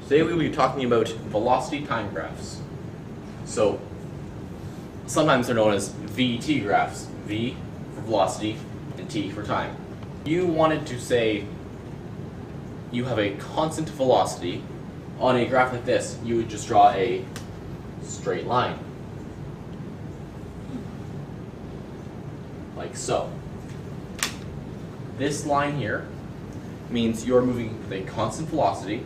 Today we will be talking about velocity time graphs. So sometimes they're known as VT graphs, V for velocity and T for time. You wanted to say you have a constant velocity. On a graph like this, you would just draw a straight line. Like so. This line here means you're moving with a constant velocity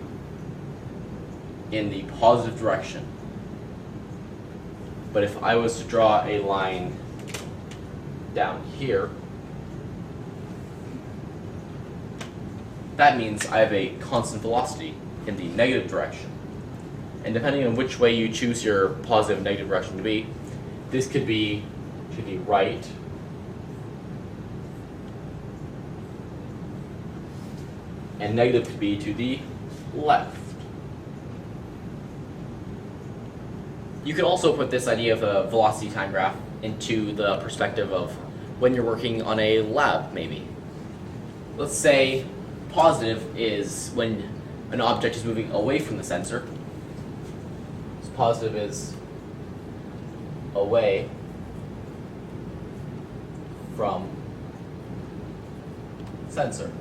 in the positive direction. But if I was to draw a line down here, that means I have a constant velocity in the negative direction. And depending on which way you choose your positive and negative direction to be, this could be to the right, and negative could be to the left. You could also put this idea of a velocity time graph into the perspective of when you're working on a lab, maybe. Let's say positive is when an object is moving away from the sensor. So positive is away from sensor.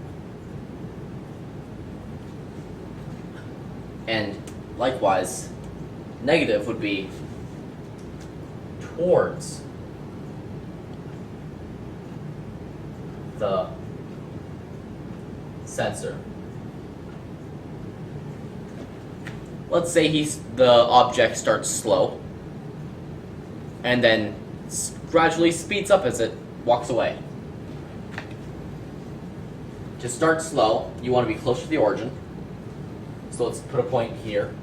And likewise, negative would be towards the sensor. Let's say the object starts slow and then gradually speeds up as it walks away. To start slow, you want to be close to the origin. So let's put a point here.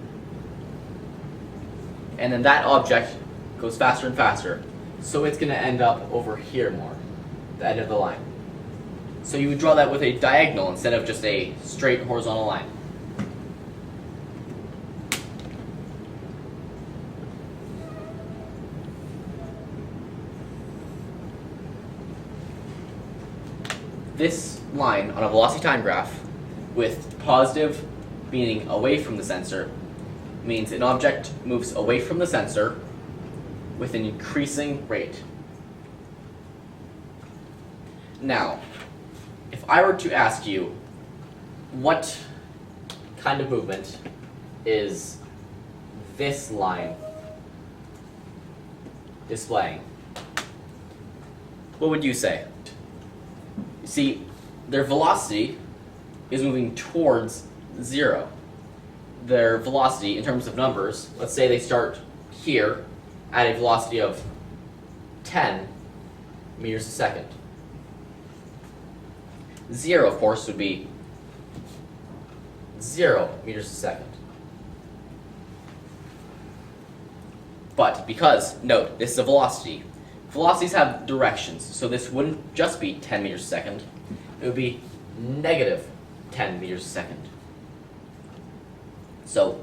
And then that object goes faster and faster. So it's going to end up over here more, the end of the line. So you would draw that with a diagonal instead of just a straight horizontal line. This line on a velocity time graph with positive meaning away from the sensor means an object moves away from the sensor with an increasing rate. Now, if I were to ask you what kind of movement is this line displaying, what would you say? You see, their velocity is moving towards zero. Their velocity in terms of numbers, let's say they start here at a velocity of 10 meters a second. Zero, of course, would be 0 meters a second. But because, note, this is a velocity. Velocities have directions, so this wouldn't just be 10 meters a second. It would be negative 10 meters a second. So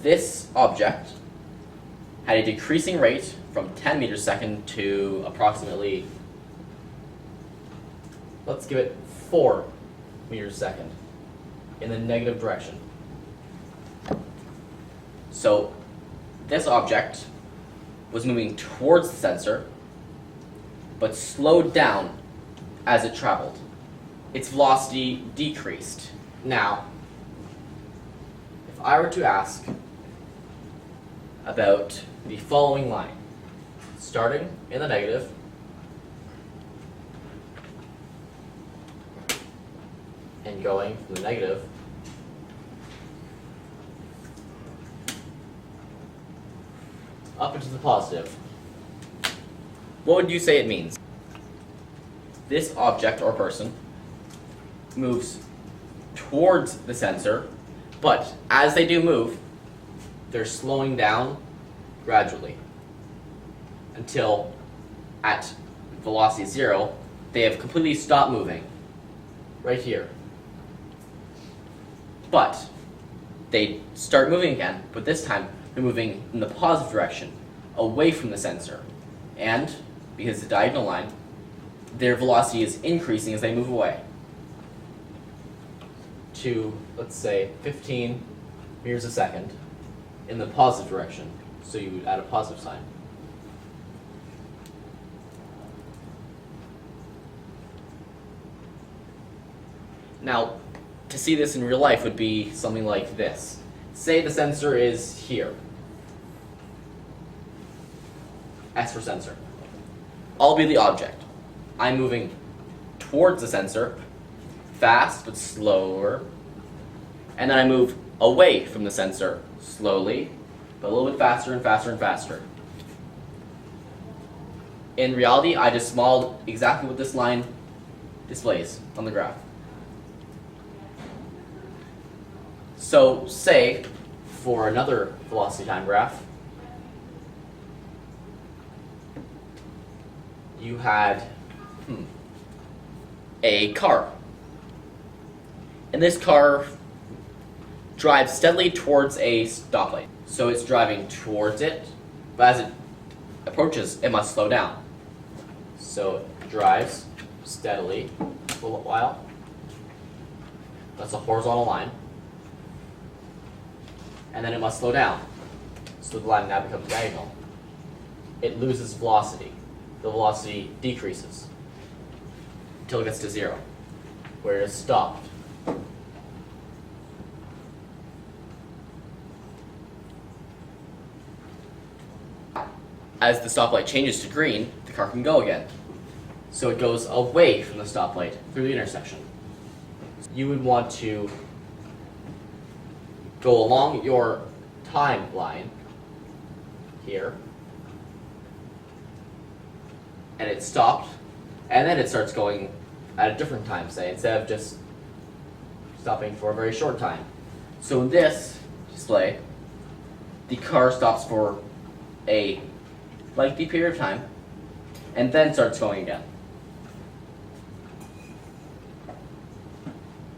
this object had a decreasing rate from 10 meters a second to approximately, let's give it 4 meters a second in the negative direction. So this object was moving towards the sensor, but slowed down as it traveled. Its velocity decreased. Now, if I were to ask about the following line, starting in the negative, and going from the negative up into the positive, what would you say it means? This object or person moves towards the sensor, but as they do move, they're slowing down gradually until at velocity 0, they have completely stopped moving right here. But they start moving again, but this time they're moving in the positive direction, away from the sensor. And because it's a diagonal line, their velocity is increasing as they move away to, let's say, 15 meters a second in the positive direction. So you would add a positive sign. Now, to see this in real life would be something like this. Say the sensor is here. S for sensor. I'll be the object. I'm moving towards the sensor, fast but slower, and then I move away from the sensor, slowly, but a little bit faster and faster and faster. In reality, I just modeled exactly what this line displays on the graph. So, say, for another velocity time graph, you had a car. And this car drives steadily towards a stoplight. So it's driving towards it, but as it approaches, it must slow down. So it drives steadily for a while. That's a horizontal line. And then it must slow down. So the line now becomes diagonal. It loses velocity. The velocity decreases until it gets to 0, where it's stopped. As the stoplight changes to green, the car can go again. So it goes away from the stoplight through the intersection. You would want to go along your timeline here, and it stopped, and then it starts going at a different time, say, instead of just stopping for a very short time. So in this display, the car stops for a lengthy period of time, and then starts going again.